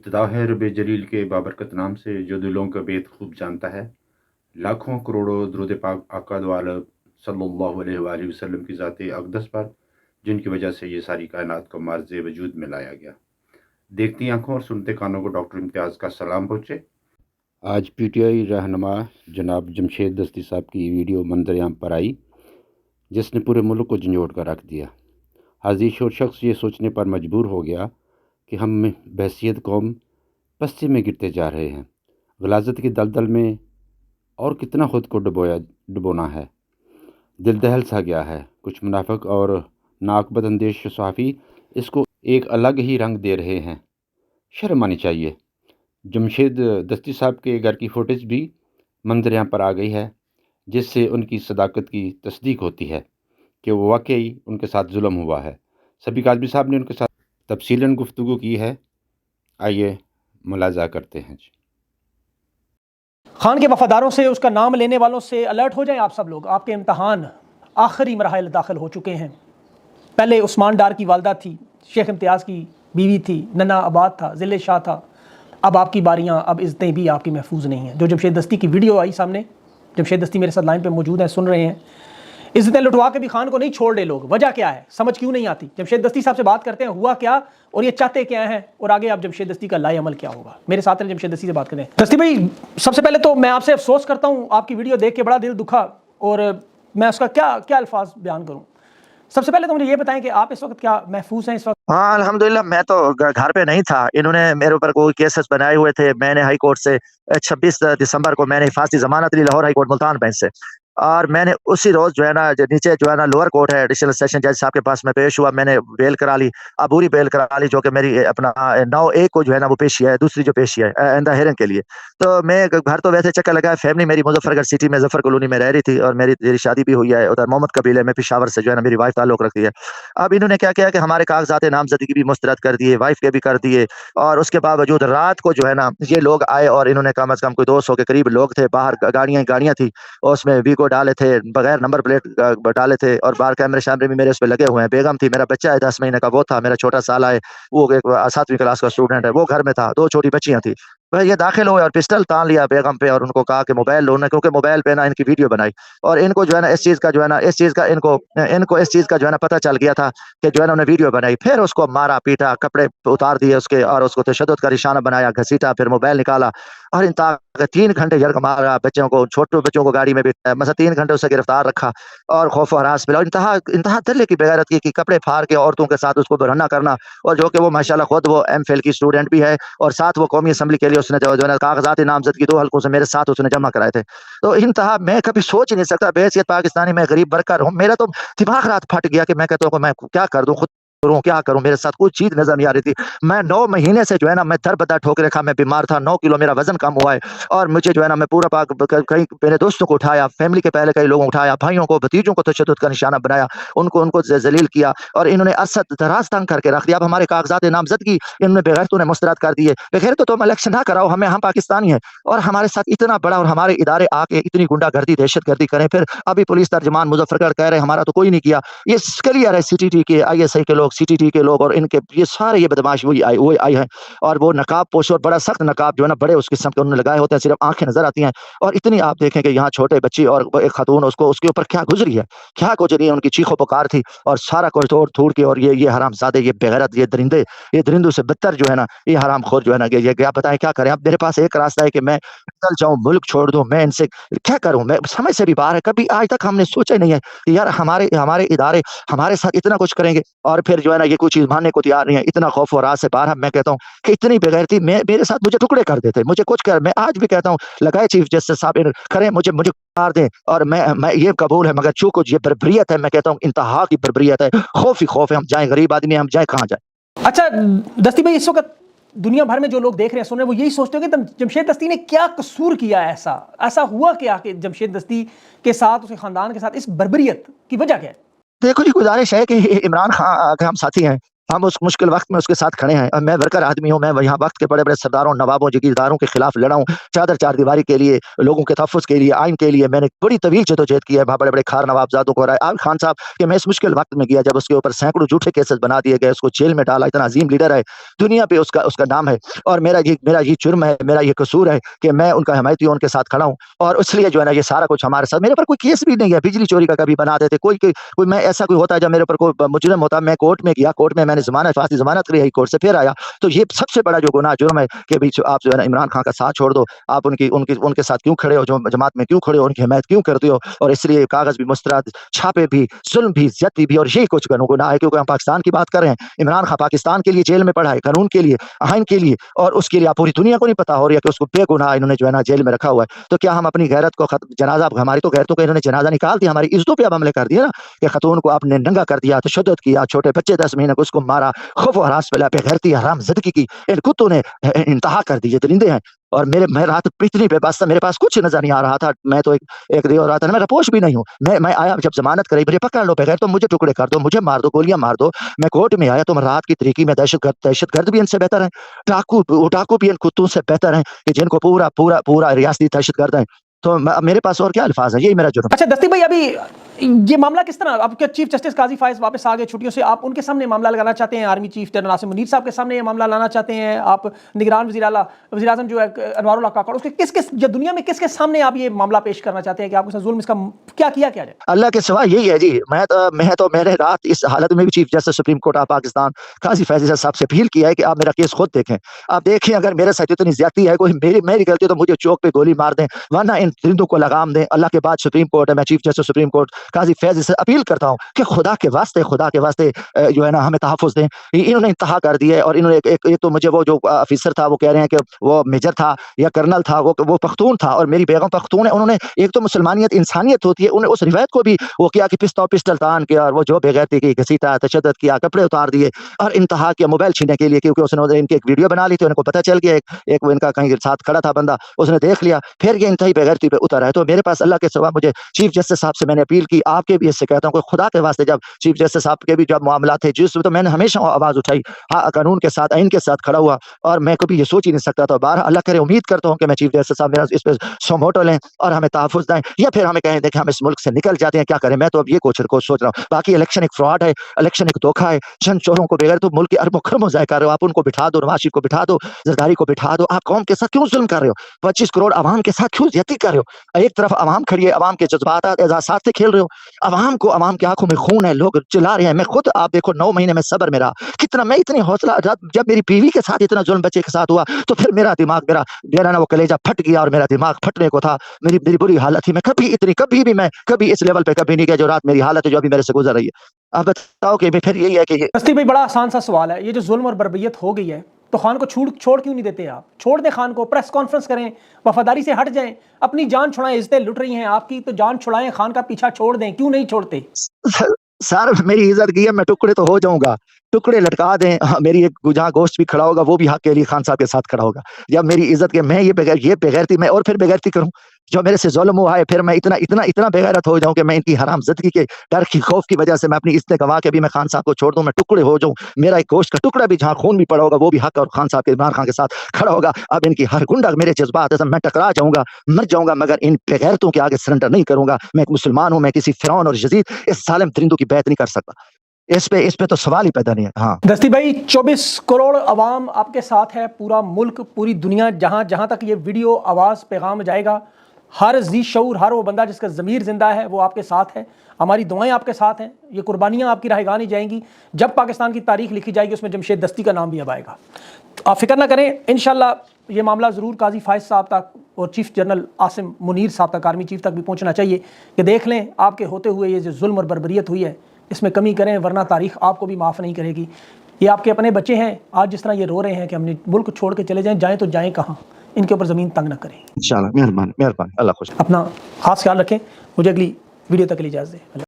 ابتدا ہے رب جلیل کے بابرکت نام سے جو دلوں کا بیت خوب جانتا ہے۔ لاکھوں کروڑوں درود پاک آقا دو عالم صلی اللہ علیہ وآلہ وسلم کی ذات اقدس پر، جن کی وجہ سے یہ ساری کائنات کو مارز وجود میں لایا گیا۔ دیکھتی آنکھوں اور سنتے کانوں کو ڈاکٹر امتیاز کا سلام پہنچے۔ آج پی ٹی آئی رہنما جناب جمشید دستی صاحب کی ویڈیو منظر عام پر آئی، جس نے پورے ملک کو جھنجھوڑ کر رکھ دیا۔ حاضر شور شخص یہ سوچنے پر مجبور ہو گیا کہ ہم بحیثیت قوم پستی میں گرتے جا رہے ہیں۔ غلاظت کی دلدل میں اور کتنا خود کو ڈبونا ہے۔ دل دہل سا گیا ہے۔ کچھ منافق اور ناقبت اندیش صحافی اس کو ایک الگ ہی رنگ دے رہے ہیں۔ شرم آنی چاہیے۔ جمشید دستی صاحب کے گھر کی فوٹیج بھی منظر عام پر آ گئی ہے، جس سے ان کی صداقت کی تصدیق ہوتی ہے کہ وہ واقعی ان کے ساتھ ظلم ہوا ہے۔ سبی کاظمی صاحب نے ان کے ساتھ تفصیلاً گفتگو کی ہے۔ آئیے ملاحظہ کرتے ہیں۔ خان کے وفاداروں سے، اس کا نام لینے والوں سے الرٹ ہو جائیں آپ سب لوگ۔ آپ کے امتحان آخری مراحل داخل ہو چکے ہیں۔ پہلے عثمان ڈار کی والدہ تھی، شیخ امتیاز کی بیوی تھی، ننا آباد تھا، ذل شاہ تھا۔ اب آپ کی باریاں، اب عزتیں بھی آپ کی محفوظ نہیں ہیں۔ جو جمشید دستی کی ویڈیو آئی سامنے، جمشید دستی میرے ساتھ لائن پہ موجود ہیں، سن رہے ہیں۔ عزتیں لٹوا کے بھی خان کو نہیں چھوڑ رہے لوگ۔ وجہ کیا ہے؟ سمجھ کیوں نہیں آتی؟ جمشید دستی صاحب سے بات کرتے ہیں، ہوا کیا اور یہ چاہتے کیا ہیں، اور آگے آپ جمشید دستی کا لائے عمل کیا ہوگا۔ میرے ساتھ جمشید دستی سے بات کریں۔ دستی بھائی، سب سے پہلے تو میں آپ سے افسوس کرتا ہوں، آپ کی ویڈیو دیکھ کے بڑا دل دکھا، اور میں اس کا کیا الفاظ بیان کروں۔ سب سے پہلے تو مجھے یہ بتائیں کہ آپ اس وقت کیا محفوظ ہیں اس وقت؟ ہاں الحمدللہ، میں تو گھر پہ نہیں تھا۔ انہوں نے میرے اوپر کوئی کیسز بنائے ہوئے تھے۔ میں نے ہائی کورٹ سے 26 دسمبر کو میں نے حفاظتی ضمانت لی، Lahore high court Multan bench سے، اور میں نے اسی روز جو ہے نا نیچے جو ہے نا لوور کورٹ ہے ایڈیشنل سیشن جج صاحب کے پاس میں پیش ہوا۔ میں نے بیل کرا لی، عبوری بیل کرا لی، جو کہ میری اپنا 9/1 کو جو ہے نا وہ پیشی ہے، دوسری جو پیشی ہے آئندہ ہیرنگ کے لیے۔ تو میں گھر تو ویسے چکر لگا، فیملی میری مظفر گڑھ سٹی میں ظفر کالونی میں رہ رہی تھی، اور میری شادی بھی ہوئی ہے ادھر محمد قبیلے میں پشاور سے، جو ہے نا میری وائف تعلق رکھتی ہے۔ اب انہوں نے کیا کیا کہ ہمارے کاغذات نامزدگی بھی مسترد کر دیے، وائف کے بھی کر دیے، اور اس کے باوجود رات کو جو ہے نا یہ لوگ آئے، اور انہوں نے کم از کم کوئی 200 کے قریب لوگ تھے، باہر گاڑیاں تھی، اور اس میں ویگو ڈالے تھے، بغیر نمبر پلیٹ ڈالے تھے، اور باہر کیمرے شیمرے بھی میرے اس پہ لگے ہوئے ہیں۔ بیگم تھی، میرا بچہ ہے 10 مہینے کا، وہ تھا میرا چھوٹا سالہ ہے، وہ 7ویں کلاس کا اسٹوڈنٹ ہے، وہ گھر میں تھا، 2 چھوٹی بچیاں تھی۔ یہ داخل ہوئے اور پسٹل تان لیا بیگم پہ، اور ان کو کہا کہ موبائل لو، کیونکہ موبائل پہ نا ان کی ویڈیو بنائی، اور ان کو جو ہے نا اس چیز کا جو ہے نا پتہ چل گیا تھا کہ جو ہے نا انہوں نے ویڈیو بنائی۔ پھر اس کو مارا پیٹا، کپڑے اتار دیے اس کے، اور اس کو تشدد کا نشانہ بنایا، گھسیٹا، پھر موبائل نکالا، اور 3 گھنٹے یرغ مارا بچوں کو، چھوٹے بچوں کو گاڑی میں بٹھایا، مثلا 3 گھنٹے اسے گرفتار رکھا، اور خوف و ہراس ملا، انتہا دلے کی بغیرت کی کہ کپڑے پھاڑ کے عورتوں کے ساتھ اس کو برہنہ کرنا، اور جو کہ وہ ماشاءاللہ خود وہ ایم فل کی اسٹوڈنٹ بھی ہے، اور ساتھ وہ قومی اسمبلی کے لیے اس نے جو ہے نا کاغذات نامزدگی 2 حلقوں سے میرے ساتھ اس نے جمع کرائے تھے۔ تو انتہا، میں کبھی سوچ ہی نہیں سکتا، بحیثیت پاکستانی میں غریب برکر ہوں، میرا تو دماغ رات پھٹ گیا کہ میں کہتا ہوں کہ میں کیا کر دوں، خود کیا کروں، میرے ساتھ کوئی چیز نظر نہیں آ رہی تھی۔ میں 9 مہینے سے جو ہے نا میں در بدر ٹھوکرے کھا، میں بیمار تھا، 9 کلو میرا وزن کم ہوا ہے، اور مجھے جو ہے نا میں پورا کئی میرے دوستوں کو اٹھایا، فیملی کے پہلے کئی لوگوں کو اٹھایا، بھائیوں کو، بھتیجوں کو تشدد کا نشانہ بنایا، ان کو ذلیل کیا، اور انہوں نے اسد دراز تنگ کر کے رکھ دیا۔ اب ہمارے کاغذات نامزدگی انہوں نے بغیرتوں نے مسترد کر دیے۔ بغیر تو تم الیکشن نہ کراؤ، ہم پاکستانی ہیں، اور ہمارے ساتھ اتنا بڑا، اور ہمارے ادارے آ کے اتنی گنڈا گردی دہشت گردی کریں، پھر ابھی پولیس ترجمان مظفر گڑھ کہہ رہے ہیں ہمارا تو کوئی نہیں کیا۔ یہ کلیئر ہے، سی ٹی ٹی کے ISI کے لوگ، CTT کے لوگ، اور ان کے یہ سارے یہ بدماش وہی آئی ہیں، اور وہ نقاب پوش، اور بڑا سخت نقاب جو ہے نا بڑے اس قسم کے انہوں نے لگائے ہوتے ہیں، صرف آنکھیں نظر آتی ہیں، اور اتنی آپ دیکھیں کہ یہاں چھوٹے بچی اور ایک خاتون اس کے اوپر کیا گزری ہے، ان کی چیخ و پکار تھی، اور سارا کچھ توڑ تھوڑ کے، اور یہ حرام زادے، یہ بغیرت، یہ درندے، یہ درندوں سے بدتر جو ہے نا یہ حرام خور جو ہے نا، یہ کیا بتائیں کیا کریں۔ اب میرے پاس ایک راستہ ہے کہ میں نکل جاؤں، ملک چھوڑ دوں، میں ان سے کیا کروں، میں سمجھ سے بھی باہر ہے۔ کبھی آج تک ہم نے سوچا ہی نہیں ہے کہ یار ہمارے ادارے ہمارے ساتھ اتنا کچھ کریں گے، اور پھر جو ہے نا یہ کوئی چیز ماننے کو تیار نہیں ہے۔ اتنا خوف و راز سے باہر میں کہتا ہوں کہ اتنی بغیرتی میرے ساتھ مجھے ٹکڑے کر دیتے، مجھے کچھ کر، میں آج بھی کہتا ہوں لگائے چیف جسٹس صاحب کریں، مجھے مار دیں، اور میں یہ قبول ہے، مگر چونکہ یہ بربریت ہے، میں کہتا ہوں انتہا کی بربریت ہے، خوف ہی خوف ہے، ہم جائیں غریب آدمی ہم جائیں کہاں جائیں۔ اچھا دستی بھائی، اس وقت دنیا بھر میں جو لوگ دیکھ رہے ہیں، سن رہے ہیں، وہ یہی سوچتے ہیں کہ جمشید دستی نے کیا قصور کیا، ایسا ہوا کیا کہ جمشید دستی کے ساتھ، اس کے خاندان کے ساتھ اس بربریت کی وجہ کیا ہے؟ دیکھو جی، گزارش ہے کہ عمران خان کے ہم ساتھی ہیں، हम उस मुश्किल वक्त में उसके साथ खड़े हैं और मैं वर्कर आदमी हूँ, मैं यहाँ वक्त के बड़े बड़े सरदारों, नवाबों, जागीरदारों के खिलाफ लड़ा हूँ, चार दीवारी के लिए, लोगों के तहफ़्फ़ुज़ के लिए, आइन के लिए मैंने बड़ी तवील जदोजहद की है। बड़े बड़े खार नवाबजादों को आबिद खान साहब कि मैं इस मुश्किल वक्त में गया जब उसके ऊपर सैकड़ों झूठे केसेस बना दिए गए, उसको जेल में डाला, इतना अजीम लीडर है, दुनिया पे उसका नाम है, और मेरा ये जुर्म है, मेरा ये कसूर है कि मैं उनका हिमायती हूँ, उनके साथ खड़ा हूँ, और इसलिए जो है ना ये सारा कुछ हमारे साथ। मेरे पर कोई केस भी नहीं है, बिजली चोरी का कभी बना देते, कोई मैं ऐसा कोई होता है जब मेरे ऊपर कोई मुजरिम होता, मैं कोर्ट में गया, कोर्ट में मैंने फांसी जमानत करी, कोर्ट से फिर आया, तो ये सबसे बड़ा जो गुनाह जुर्म है कि भाई आप जो है ना इमरान खान का साथ छोड़ दो, आप उनके साथ क्यों खड़े हो, जो जमात में क्यों खड़े हो, उनकी हिमायत क्यों करते हो, और इसलिए कागज भी मुस्तरद, छापे भी, जुल्म भी, ज्यादती भी, और यही कुछ गुनाह है, क्योंकि हम पाकिस्तान की बात कर रहे हैं। इमरान खान पाकिस्तान के लिए जेल में पड़ा है, कानून के लिए, आइन के लिए, और उसके लिए पूरी दुनिया को नहीं पता हो रही है कि उसको बेगुनाह इन्होंने जो है ना जेल में रखा हुआ है। तो क्या हम अपनी गैरत को जनाजा, हमारी तो गैरतों का इन्होंने जनाजा निकाल दिया, हमारी इज्जतों पे अब हमले कर दिया ना, कि खतून को आपने नंगा कर दिया, तशद्दुद किया, छोटे बच्चे 10 महीने को उसको मारा, खौफ और हरास फैला, बेगैरती हरामज़दगी की, इन कुत्तों ने इंतहा कर दी, ये दरिंदे हैं। और मैं रात इतनी बेबस था, मेरे पास कुछ नजर नहीं आ रहा था, मैं तो एक दे हो रहा था, मैं रपोश भी नहीं हूँ, मैं आया जब जमानत कराई, मुझे पकड़ लो बगैर, तो मुझे टुकड़े कर दो, मुझे मार दो, गोलियां मार दो। मैं कोर्ट में आया तो मैं रात की तरीकी में दहशतगर्द भी इनसे बेहतर है, डाकू भी इन कुत्तों से बेहतर है कि जिनको पूरा पूरा पूरा रियासती दहशतगर्द है। तो मेरे पास और क्या अल्फाज है, यही मेरा जुर्म। अच्छा दस्ती भाई, अभी ये मामला किस तरह, आपके चीफ जस्टिस काजी फायज वापस आ गए छुट्टियों से, आप उनके सामने मामला लगाना चाहते हैं, army chief general Asim Munir साहब के सामने ये मामला लाना चाहते हैं, आप निगरान वज़ीर आज़म जो है अनवारुल्लाह काकड़, उसके किस दुनिया में किसके सामने आप ये मामला पेश करना चाहते हैं कि आपके साथ जुल्म, इसका क्या किया जाए? अल्लाह के सिवा यही है जी। मैंने रात इस हालत में भी chief justice supreme court of Pakistan Qazi Faez साहब से अपील किया है कि आप मेरा केस खुद देखें, आप देखें, अगर मेरे साथ इतनी ज्यादती है, कोई मेरी गलती तो मुझे चौक पे गोली मार दें, वरना इन दरिंदों को लगाम दें। अल्लाह के बाद सुप्रीम कोर्ट है, मैं चीफ जस्टिस सुप्रीम कोर्ट काजी फैज़ से अपील करता हूँ कि खुदा के वास्ते जो है ना हमें तहफ़्फ़ुज़ दें। इन्होंने इंतहा कर दी है, और इन्होंने एक तो मुझे वो जो ऑफिसर था वो कह रहे हैं कि वो मेजर था या कर्नल था, वो पख्तून था, और मेरी बेगम पख्तून है। उन्होंने एक तो मुसलमानियत इंसानियत होती है, उन्हें उस रिवायत को भी वो किया कि पिस्टल तान के, और वो जो बेगैरती की, घसीटा, तशद्दुद किया, कपड़े उतार दिए, और इंतहा किया मोबाइल छीनने के लिए, क्योंकि उसने इनकी एक वीडियो बना ली थी, उनको पता चल गया, एक वो इनका कहीं साथ खड़ा था बंदा, उसने देख लिया, फिर ये इंतहाई बेगैरती पे उतर है। तो मेरे पास अल्लाह के सिवा मुझे चीफ जस्टिस साहब से मैंने अपील की, आपके भी इससे कहता हूँ कि खुदा के वास्ते, जब चीफ जस्टिस साहब के भी जब मामला थे जिसमें, तो मैंने हमेशा आवाज उठाई, हाँ, कानून के साथ, आइन के साथ खड़ा हुआ, और मैं कभी ये सोच ही नहीं सकता था। बारह अल्लाह करे, उम्मीद करता हूँ कि मैं चीफ जस्टिस साहब मेरा इस पे सोमोटो लें और हमें तहफ़्फ़ुज़ दें, या फिर हमें कहें देखें हम इस मुल्क से निकल जाते हैं, क्या करें। मैं तो अब ये कुछ सोच रहा हूँ। बाकी इलेक्शन एक फ्रॉड है, इलेक्शन एक धोखा है, चंद चोरों को बगैर तो मुल्क के अरबों खरबों ज़ाया कर रहे हो, आप उनको बिठा दो, नवाज शरीफ को बिठा दो, जरदारी को बिठा दो, आप कौम के साथ क्यों जुल्म कर रहे हो? 25 करोड़ अवाम के साथ क्यों ज्यादती कर रहे हो? एक तरफ अवाम खड़ी है, अवाम के जज्बात एहसास से खेल रहे हो, अवाम की आंखों में खून है, लोग चिल्ला रहे हैं। मैं खुद, आप देखो, 9 महीने में सब्र मेरा कितना, मैं इतनी हौसला, जब मेरी बीवी के साथ इतना जुल्म बच्चे के साथ हुआ, तो फिर मेरा दिमाग, मेरा ना वो कलेजा फट गया, और मेरा दिमाग फटने को था, मेरी बुरी हालत थी। मैं कभी इस लेवल पे कभी नहीं गया जो रात मेरी हालत है, जो अभी मेरे से गुजर रही है। आप बताओ कि फिर यही है कि दस्ती भाई, बड़ा आसान सा सवाल है, ये जो जुल्म और बर्बरियत हो गई है, तो खान को छोड़ क्यों नहीं देते आप? छोड़ दें खान को, प्रेस कॉन्फ्रेंस करें, वफादारी से हट जाएं, अपनी जान छुड़ाएं, इज्जतें लुट रही हैं आपकी, तो जान छुड़ाएं, खान का पीछा छोड़ दें, क्यों नहीं छोड़ते? सर, मेरी इज्जत की है, मैं टुकड़े तो हो जाऊंगा, टुकड़े लटका दें, मेरी एक जहाँ गोश्त भी खड़ा होगा, वो भी हक के लिए खान साहब के साथ खड़ा होगा। जब मेरी इज्जत के, मैं ये बेगैरती, मैं और फिर बेगैरती करूं, जो मेरे से जुल्म हुआ है, फिर मैं इतना बेगैरत हो जाऊं कि मैं इनकी हरामज़दगी के डर की, खौफ की वजह से मैं अपनी इज्जतें गंवा के भी मैं खान साहब को छोड़ दूं, मैं टुकड़े हो जाऊं, मेरा एक गोश्त का टुकड़ा भी जहाँ खून भी पड़ा होगा, वो भी हक और खान साहब के, इमरान खान के साथ खड़ा होगा। अब इनकी हर गुंडा मेरे जज्बात है, मैं टकरा जाऊंगा, मर जाऊंगा, मगर इन बेगैरतों के आगे सरेंडर नहीं करूंगा। मैं एक मुसलमान हूं, मैं किसी फिरौन और यजीद, इस जालिम दरिंदों की बैत नहीं कर सकता। इस पे तो सवाल ही पैदा नहीं है। हाँ दस्ती भाई, 24 करोड़ अवाम आपके साथ है, पूरा मुल्क, पूरी दुनिया, जहाँ तक ये वीडियो आवाज़ पैगाम जाएगा, हर जी शऊर, हर वो बंदा जिसका ज़मीर ज़िंदा है, वो आपके साथ है। हमारी दुआएं आपके साथ हैं, ये कुर्बानियाँ आपकी राहगाह नहीं जाएंगी। जब पाकिस्तान की तारीख लिखी जाएगी, उसमें जमशेद दस्ती का नाम भी अब आएगा। तो आप फिक्र ना करें, इंशाल्लाह ये मामला ज़रूर काजी फायज साहब तक और चीफ जनरल आसिम मुनीर साहब तक, आर्मी चीफ तक भी पहुँचना चाहिए कि देख लें, आपके होते हुए ये जो जुल्म और बर्बरियत हुई है, इसमें कमी करें, वरना तारीख आपको भी माफ़ नहीं करेगी। ये आपके अपने बच्चे हैं, आज जिस तरह ये रो रहे हैं कि हमने मुल्क छोड़ के चले जाएं तो जाएं कहाँ, इनके ऊपर ज़मीन तंग ना करें। इंशाल्लाह, मेहरबानी, अल्लाह खुश। अपना खास ख्याल रखें। मुझे अगली वीडियो तक के लिए इजाज़त दें।